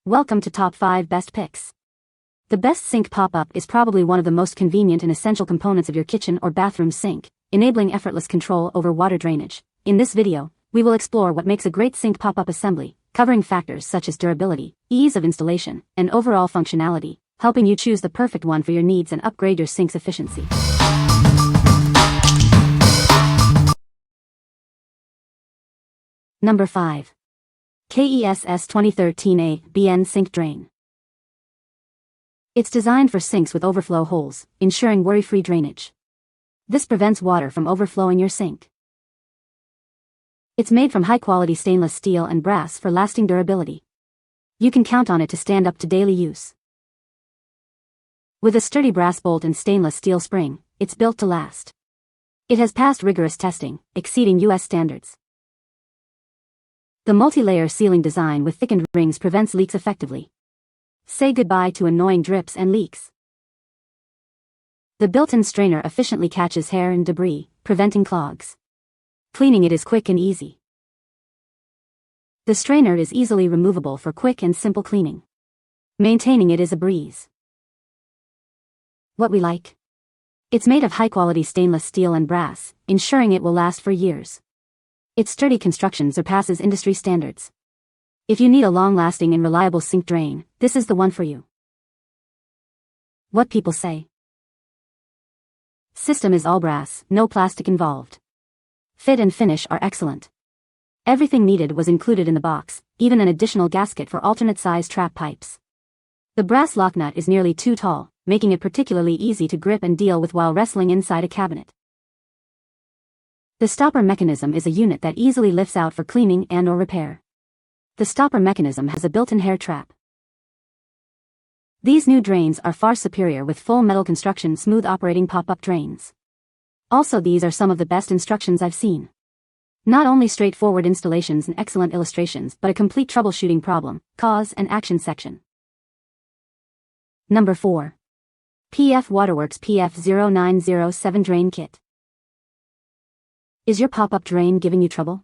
Welcome to Top 5 Best Picks. The best sink pop-up is probably one of the most convenient and essential components of your kitchen or bathroom sink, enabling effortless control over water drainage. In this video, we will explore what makes a great sink pop-up assembly, covering factors such as durability, ease of installation, and overall functionality, helping you choose the perfect one for your needs and upgrade your sink's efficiency. Number 5. KESS 2013 BN Sink Drain. It's designed for sinks with overflow holes, ensuring worry-free drainage. This prevents water from overflowing your sink. It's made from high-quality stainless steel and brass for lasting durability. You can count on it to stand up to daily use. With a sturdy brass bolt and stainless steel spring, it's built to last. It has passed rigorous testing, exceeding US standards. The multi-layer sealing design with thickened rings prevents leaks effectively. Say goodbye to annoying drips and leaks. The built-in strainer efficiently catches hair and debris, preventing clogs. Cleaning it is quick and easy. The strainer is easily removable for quick and simple cleaning. Maintaining it is a breeze. What we like? It's made of high-quality stainless steel and brass, ensuring it will last for years. Its sturdy construction surpasses industry standards. If you need a long-lasting and reliable sink drain, this is the one for you. What people say. System is all brass, no plastic involved. Fit and finish are excellent. Everything needed was included in the box, even an additional gasket for alternate-size trap pipes. The brass lock nut is nearly too tall, making it particularly easy to grip and deal with while wrestling inside a cabinet. The stopper mechanism is a unit that easily lifts out for cleaning and/or repair. The stopper mechanism has a built-in hair trap. These new drains are far superior with full metal construction smooth operating pop-up drains. Also, these are some of the best instructions I've seen. Not only straightforward installations and excellent illustrations but a complete troubleshooting problem, cause and action section. Number 4. WaterWorks PF0907 Drain Kit. Is your pop-up drain giving you trouble?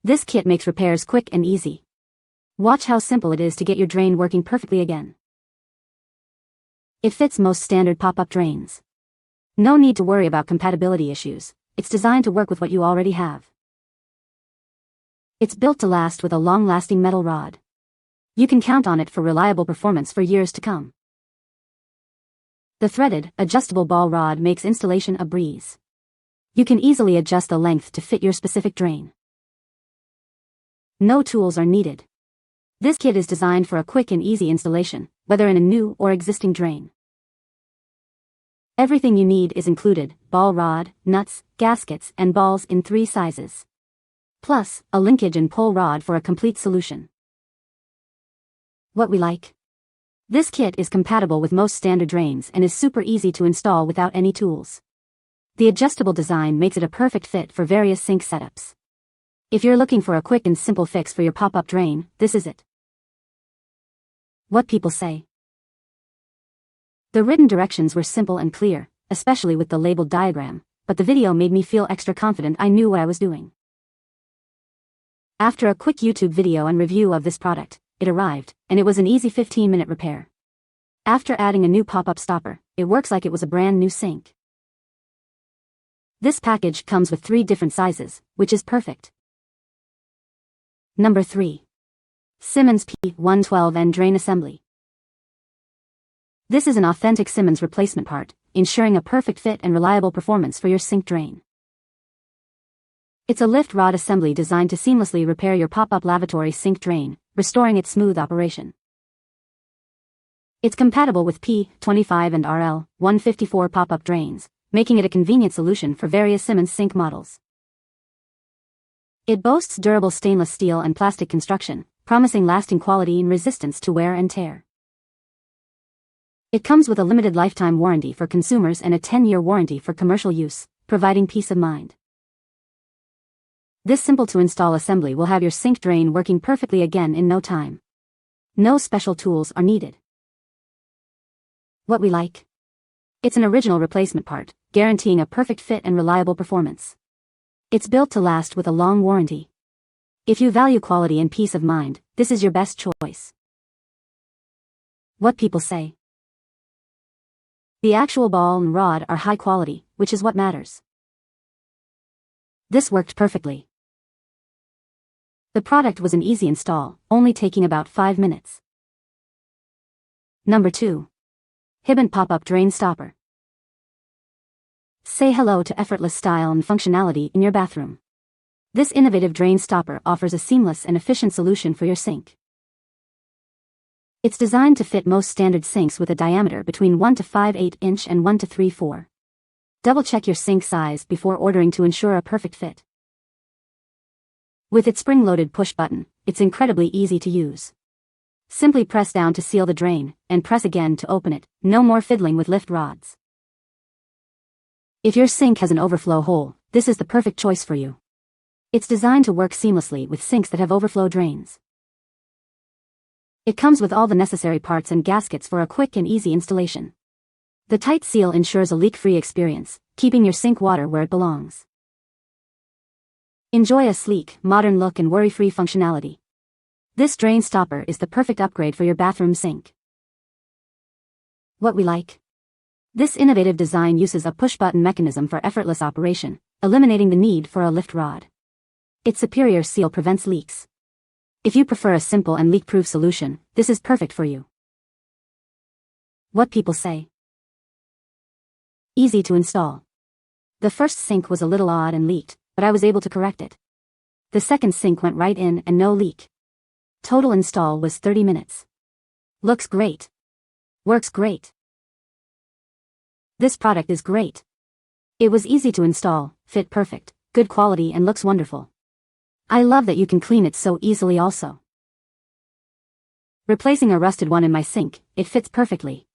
This kit makes repairs quick and easy. Watch how simple it is to get your drain working perfectly again. It fits most standard pop-up drains. No need to worry about compatibility issues. It's designed to work with what you already have. It's built to last with a long-lasting metal rod. You can count on it for reliable performance for years to come. The threaded, adjustable ball rod makes installation a breeze. You can easily adjust the length to fit your specific drain. No tools are needed. This kit is designed for a quick and easy installation, whether in a new or existing drain. Everything you need is included: ball rod, nuts, gaskets, and balls in 3 sizes. Plus, a linkage and pull rod for a complete solution. What we like? This kit is compatible with most standard drains and is super easy to install without any tools. The adjustable design makes it a perfect fit for various sink setups. If you're looking for a quick and simple fix for your pop-up drain, this is it. What people say. The written directions were simple and clear, especially with the labeled diagram, but the video made me feel extra confident I knew what I was doing. After a quick YouTube video and review of this product, it arrived, and it was an easy 15-minute repair. After adding a new pop-up stopper, it works like it was a brand new sink. This package comes with 3 different sizes, which is perfect. Number 3. Symmons P112N Drain Assembly. This is an authentic Symmons replacement part, ensuring a perfect fit and reliable performance for your sink drain. It's a lift rod assembly designed to seamlessly repair your pop-up lavatory sink drain, restoring its smooth operation. It's compatible with P25 and RL154 pop-up drains, making it a convenient solution for various Symmons sink models. It boasts durable stainless steel and plastic construction, promising lasting quality and resistance to wear and tear. It comes with a limited lifetime warranty for consumers and a 10-year warranty for commercial use, providing peace of mind. This simple-to-install assembly will have your sink drain working perfectly again in no time. No special tools are needed. What we like? It's an original replacement part, guaranteeing a perfect fit and reliable performance. It's built to last with a long warranty. If you value quality and peace of mind, this is your best choice. What people say. The actual ball and rod are high quality, which is what matters. This worked perfectly. The product was an easy install, only taking about 5 minutes. Number 2. Hibbent Pop Up Drain Stopper. Say hello to effortless style and functionality in your bathroom. This innovative drain stopper offers a seamless and efficient solution for your sink. It's designed to fit most standard sinks with a diameter between 1 to 5/8 inch and 1 to 3/4. Double-check your sink size before ordering to ensure a perfect fit. With its spring-loaded push button, it's incredibly easy to use. Simply press down to seal the drain, and press again to open it. No more fiddling with lift rods. If your sink has an overflow hole, this is the perfect choice for you. It's designed to work seamlessly with sinks that have overflow drains. It comes with all the necessary parts and gaskets for a quick and easy installation. The tight seal ensures a leak-free experience, keeping your sink water where it belongs. Enjoy a sleek, modern look and worry-free functionality. This drain stopper is the perfect upgrade for your bathroom sink. What we like. This innovative design uses a push-button mechanism for effortless operation, eliminating the need for a lift rod. Its superior seal prevents leaks. If you prefer a simple and leak-proof solution, this is perfect for you. What people say. Easy to install. The first sink was a little odd and leaked, but I was able to correct it. The second sink went right in and no leak. Total install was 30 minutes. Looks great. Works great. This product is great. It was easy to install, fit perfect, good quality and looks wonderful. I love that you can clean it so easily also. Replacing a rusted one in my sink, it fits perfectly.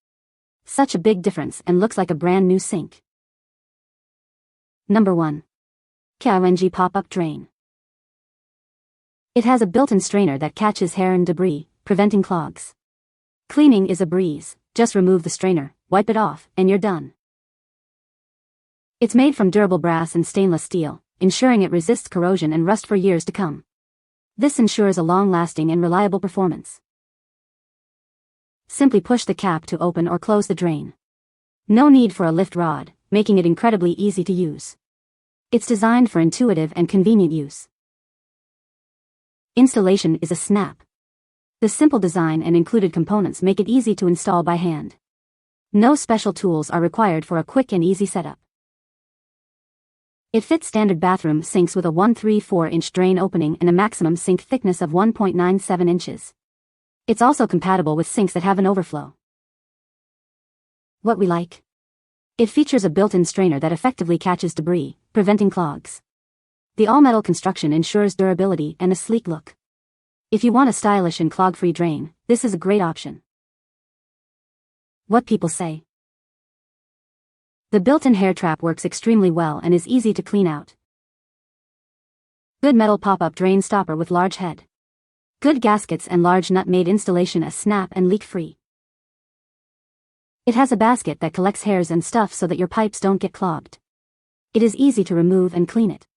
Such a big difference and looks like a brand new sink. Number 1. KAIYING Pop Up Drain. It has a built-in strainer that catches hair and debris, preventing clogs. Cleaning is a breeze, just remove the strainer, wipe it off, and you're done. It's made from durable brass and stainless steel, ensuring it resists corrosion and rust for years to come. This ensures a long-lasting and reliable performance. Simply push the cap to open or close the drain. No need for a lift rod, making it incredibly easy to use. It's designed for intuitive and convenient use. Installation is a snap. The simple design and included components make it easy to install by hand. No special tools are required for a quick and easy setup. It fits standard bathroom sinks with a 1/3/4-inch drain opening and a maximum sink thickness of 1.97 inches. It's also compatible with sinks that have an overflow. What we like. It features a built-in strainer that effectively catches debris, preventing clogs. The all-metal construction ensures durability and a sleek look. If you want a stylish and clog-free drain, this is a great option. What people say. The built-in hair trap works extremely well and is easy to clean out. Good metal pop-up drain stopper with large head. Good gaskets and large nut made installation a snap and leak-free. It has a basket that collects hairs and stuff so that your pipes don't get clogged. It is easy to remove and clean it.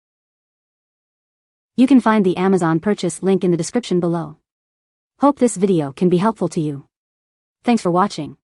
You can find the Amazon purchase link in the description below. Hope this video can be helpful to you. Thanks for watching.